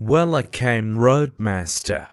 Well, I came Roadmaster.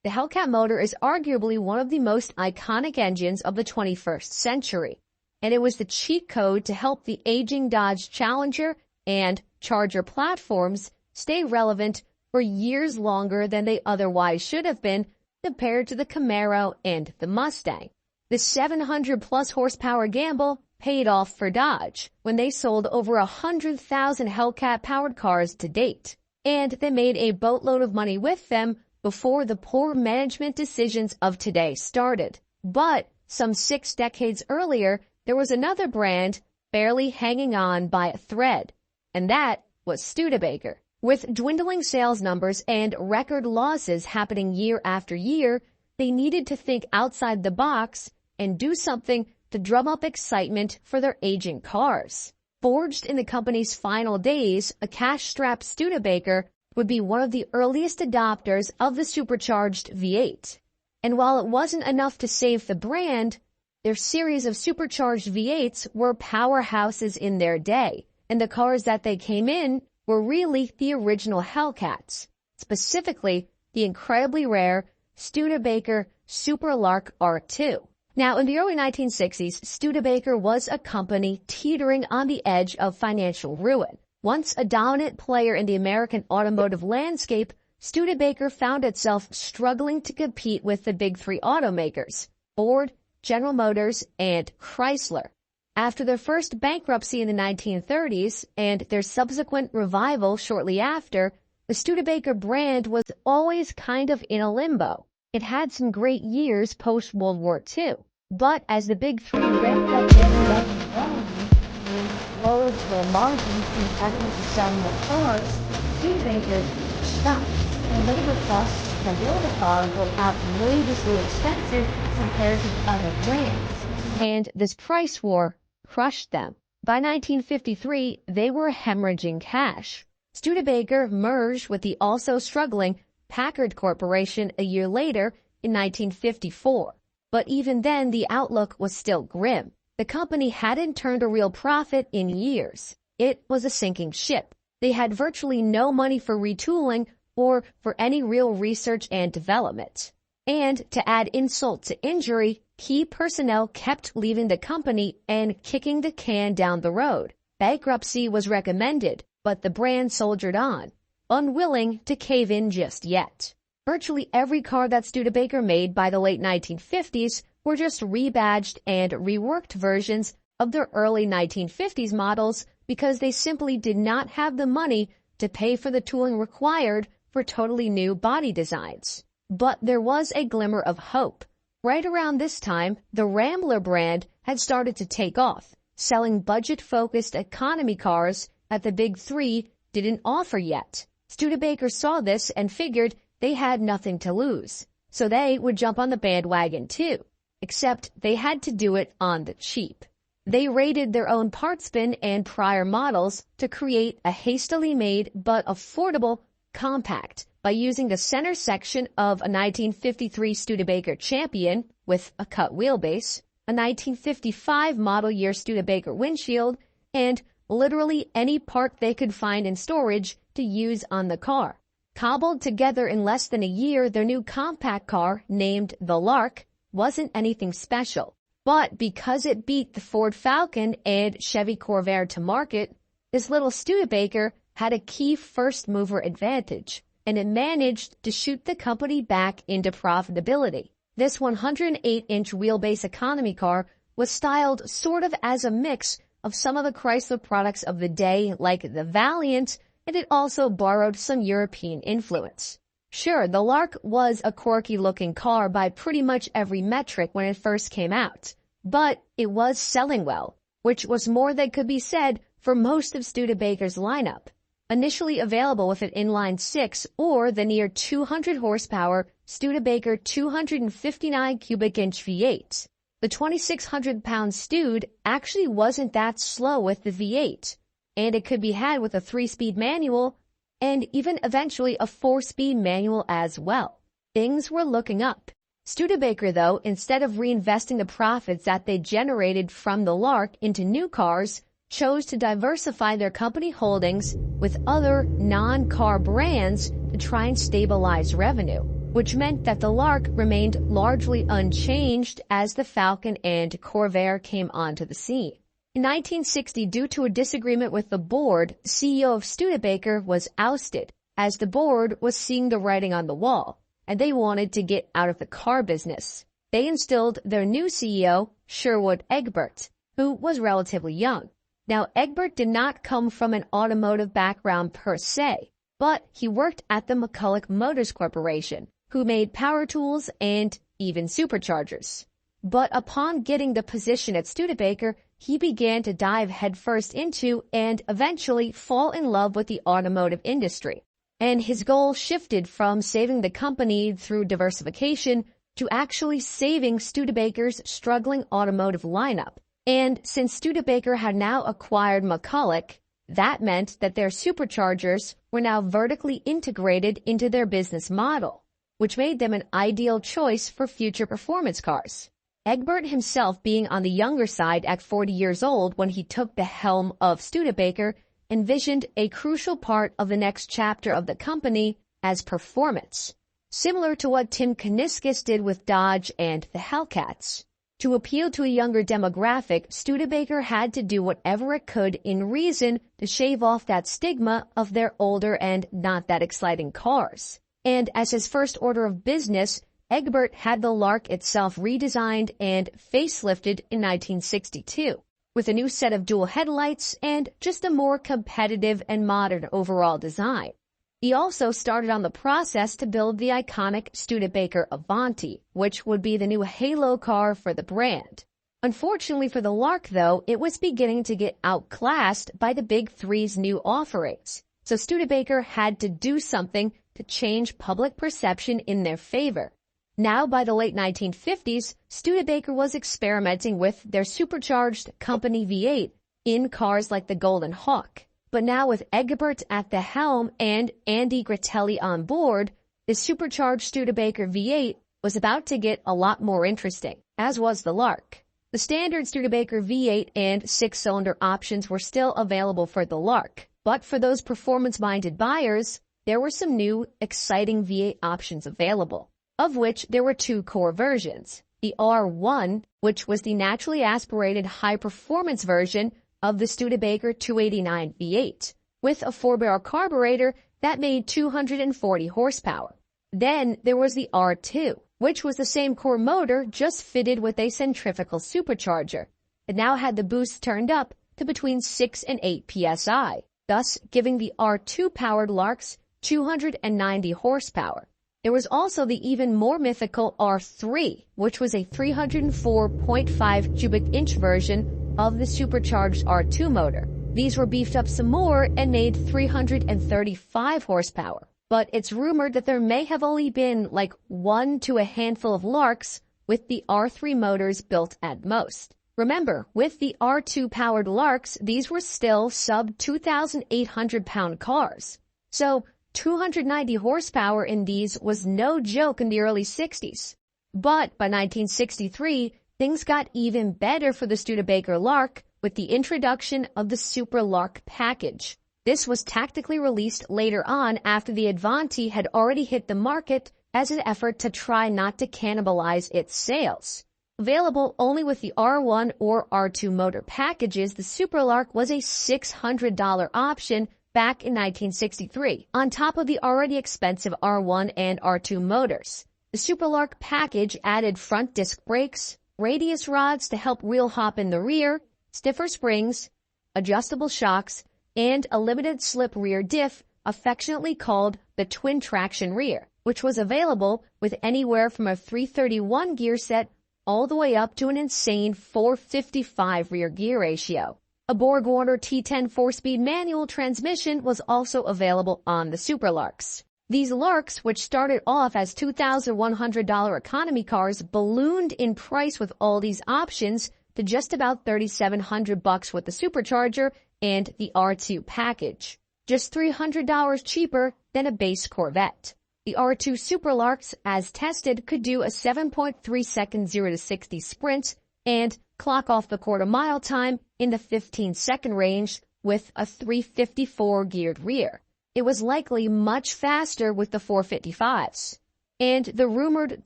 The Hellcat motor is arguably one of the most iconic engines of the 21st century, and it was the cheat code to help the aging Dodge Challenger and Charger platforms stay relevant for years longer than they otherwise should have been compared to the Camaro and the Mustang. The 700-plus horsepower gamble paid off for Dodge when they sold over 100,000 Hellcat-powered cars to date, and they made a boatload of money with them before the poor management decisions of today started. But some 6 decades earlier, there was another brand barely hanging on by a thread, and that was Studebaker. With dwindling sales numbers and record losses happening year after year, they needed to think outside the box and do something to drum up excitement for their aging cars. Forged in the company's final days, a cash-strapped Studebaker would be one of the earliest adopters of the supercharged V8. And while it wasn't enough to save the brand, their series of supercharged V8s were powerhouses in their day, and the cars that they came in were really the original Hellcats, specifically the incredibly rare Studebaker Super Lark R2. Now, in the early 1960s, Studebaker was a company teetering on the edge of financial ruin. Once a dominant player in the American automotive landscape, Studebaker found itself struggling to compete with the big three automakers, Ford, General Motors, and Chrysler. After their first bankruptcy in the 1930s and their subsequent revival shortly after, the Studebaker brand was always kind of in a limbo. It had some great years post-World War II, but as the big three ramped up their production, lowered their margins and technically selling their cars, Studebaker stopped, and labor costs to build a car were outrageously expensive compared to other brands. And this price war crushed them. By 1953, they were hemorrhaging cash. Studebaker merged with the also struggling Packard Corporation a year later in 1954. But even then, the outlook was still grim. The company hadn't turned a real profit in years. It was a sinking ship. They had virtually no money for retooling or for any real research and development. And to add insult to injury, key personnel kept leaving the company and kicking the can down the road. Bankruptcy was recommended, but the brand soldiered on, unwilling to cave in just yet. Virtually every car that Studebaker made by the late 1950s were just rebadged and reworked versions of their early 1950s models because they simply did not have the money to pay for the tooling required for totally new body designs. But there was a glimmer of hope. Right around this time, the Rambler brand had started to take off, selling budget-focused economy cars that the big three didn't offer yet. Studebaker saw this and figured they had nothing to lose, so they would jump on the bandwagon too. Except they had to do it on the cheap. They raided their own parts bin and prior models to create a hastily made but affordable compact by using the center section of a 1953 Studebaker Champion with a cut wheelbase, a 1955 model year Studebaker windshield, and literally any part they could find in storage to use on the car. Cobbled together in less than a year, their new compact car, named the Lark, wasn't anything special. But because it beat the Ford Falcon and Chevy Corvair to market, this little Studebaker had a key first-mover advantage, and it managed to shoot the company back into profitability. This 108-inch wheelbase economy car was styled sort of as a mix of some of the Chrysler products of the day, like the Valiant, and it also borrowed some European influence. Sure, the Lark was a quirky-looking car by pretty much every metric when it first came out, but it was selling well, which was more than could be said for most of Studebaker's lineup. Initially available with an inline-six or the near 200 horsepower Studebaker 259 cubic inch V8. The 2,600-pound Stude actually wasn't that slow with the V8, and it could be had with a 3-speed manual and even eventually a 4-speed manual as well. Things were looking up. Studebaker, though, instead of reinvesting the profits that they generated from the Lark into new cars, chose to diversify their company holdings with other non-car brands to try and stabilize revenue, which meant that the Lark remained largely unchanged as the Falcon and Corvair came onto the scene. In 1960, due to a disagreement with the board, the CEO of Studebaker was ousted, as the board was seeing the writing on the wall, and they wanted to get out of the car business. They instilled their new CEO, Sherwood Egbert, who was relatively young. Now, Egbert did not come from an automotive background per se, but he worked at the McCulloch Motors Corporation, who made power tools and even superchargers. But upon getting the position at Studebaker, he began to dive headfirst into and eventually fall in love with the automotive industry. And his goal shifted from saving the company through diversification to actually saving Studebaker's struggling automotive lineup. And since Studebaker had now acquired McCulloch, that meant that their superchargers were now vertically integrated into their business model, which made them an ideal choice for future performance cars. Egbert himself, being on the younger side at 40 years old when he took the helm of Studebaker, envisioned a crucial part of the next chapter of the company as performance, similar to what Tim Kuniskis did with Dodge and the Hellcats. To appeal to a younger demographic, Studebaker had to do whatever it could in reason to shave off that stigma of their older and not that exciting cars. And as his first order of business, Egbert had the Lark itself redesigned and facelifted in 1962, with a new set of dual headlights and just a more competitive and modern overall design. He also started on the process to build the iconic Studebaker Avanti, which would be the new halo car for the brand. Unfortunately for the Lark, though, it was beginning to get outclassed by the Big Three's new offerings, so Studebaker had to do something to change public perception in their favor. Now, by the late 1950s, Studebaker was experimenting with their supercharged company V8 in cars like the Golden Hawk. But now with Egbert at the helm and Andy Gratelli on board, the supercharged Studebaker V8 was about to get a lot more interesting, as was the Lark. The standard Studebaker V8 and 6-cylinder options were still available for the Lark, but for those performance-minded buyers, there were some new, exciting V8 options available, of which there were two core versions. The R1, which was the naturally aspirated high-performance version of the Studebaker 289 V8, with a 4-barrel carburetor that made 240 horsepower. Then there was the R2, which was the same core motor just fitted with a centrifugal supercharger. It now had the boost turned up to between 6 and 8 psi, thus giving the R2-powered Larks 290 horsepower. There was also the even more mythical R3, which was a 304.5 cubic inch version of the supercharged R2 motor. These were beefed up some more and made 335 horsepower. But it's rumored that there may have only been like one to a handful of Larks with the R3 motors built at most. Remember, with the R2 powered Larks, these were still sub 2,800 pound cars. So 290 horsepower in these was no joke in the early 60s. But by 1963, things got even better for the Studebaker Lark with the introduction of the Super Lark package. This was tactically released later on after the Avanti had already hit the market as an effort to try not to cannibalize its sales. Available only with the R1 or R2 motor packages, the Super Lark was a $600 option back in 1963, on top of the already expensive R1 and R2 motors. The Super Lark package added front disc brakes, radius rods to help wheel hop in the rear, stiffer springs, adjustable shocks, and a limited slip rear diff, affectionately called the twin traction rear, which was available with anywhere from a 331 gear set all the way up to an insane 455 rear gear ratio. A BorgWarner T10 4-speed manual transmission was also available on the Super Larks. These Larks, which started off as $2,100 economy cars, ballooned in price with all these options to just about $3,700 with the supercharger and the R2 package, just $300 cheaper than a base Corvette. The R2 Super Larks, as tested, could do a 7.3 second 0 to 60 sprint and clock off the quarter-mile time in the 15-second range with a 354 geared rear. It was likely much faster with the 455s. And the rumored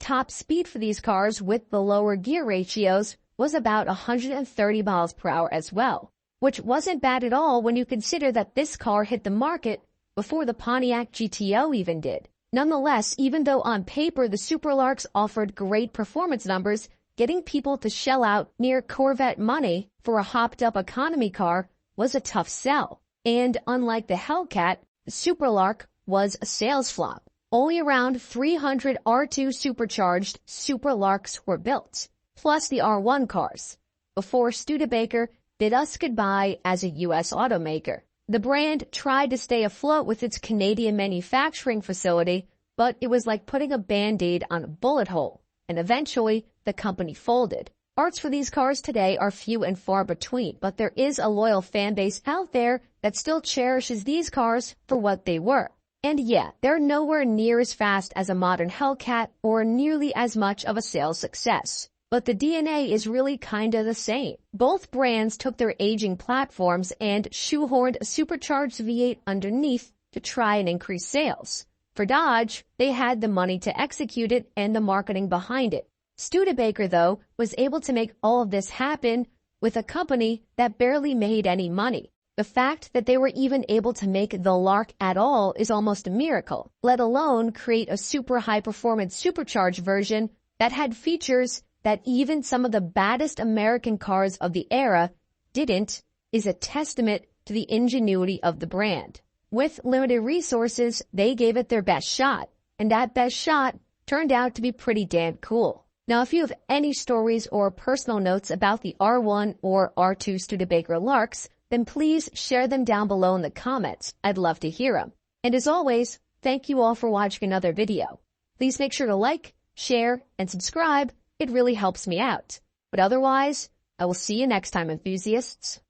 top speed for these cars with the lower gear ratios was about 130 miles per hour as well, which wasn't bad at all when you consider that this car hit the market before the Pontiac GTO even did. Nonetheless, even though on paper the Super Larks offered great performance numbers, getting people to shell out near Corvette money for a hopped-up economy car was a tough sell. And unlike the Hellcat, the Super Lark was a sales flop. Only around 300 R2 supercharged Super Larks were built, plus the R1 cars, before Studebaker bid us goodbye as a U.S. automaker. The brand tried to stay afloat with its Canadian manufacturing facility, but it was like putting a Band-Aid on a bullet hole, and eventually the company folded. Parts for these cars today are few and far between, but there is a loyal fan base out there that still cherishes these cars for what they were. And yeah, they're nowhere near as fast as a modern Hellcat or nearly as much of a sales success. But the DNA is really kinda the same. Both brands took their aging platforms and shoehorned a supercharged V8 underneath to try and increase sales. For Dodge, they had the money to execute it and the marketing behind it. Studebaker, though, was able to make all of this happen with a company that barely made any money. The fact that they were even able to make the Lark at all is almost a miracle, let alone create a super high-performance supercharged version that had features that even some of the baddest American cars of the era didn't, is a testament to the ingenuity of the brand. With limited resources, they gave it their best shot, and that best shot turned out to be pretty damn cool. Now, if you have any stories or personal notes about the R1 or R2 Studebaker Larks, then please share them down below in the comments. I'd love to hear them. And as always, thank you all for watching another video. Please make sure to like, share, and subscribe. It really helps me out. But otherwise, I will see you next time, enthusiasts.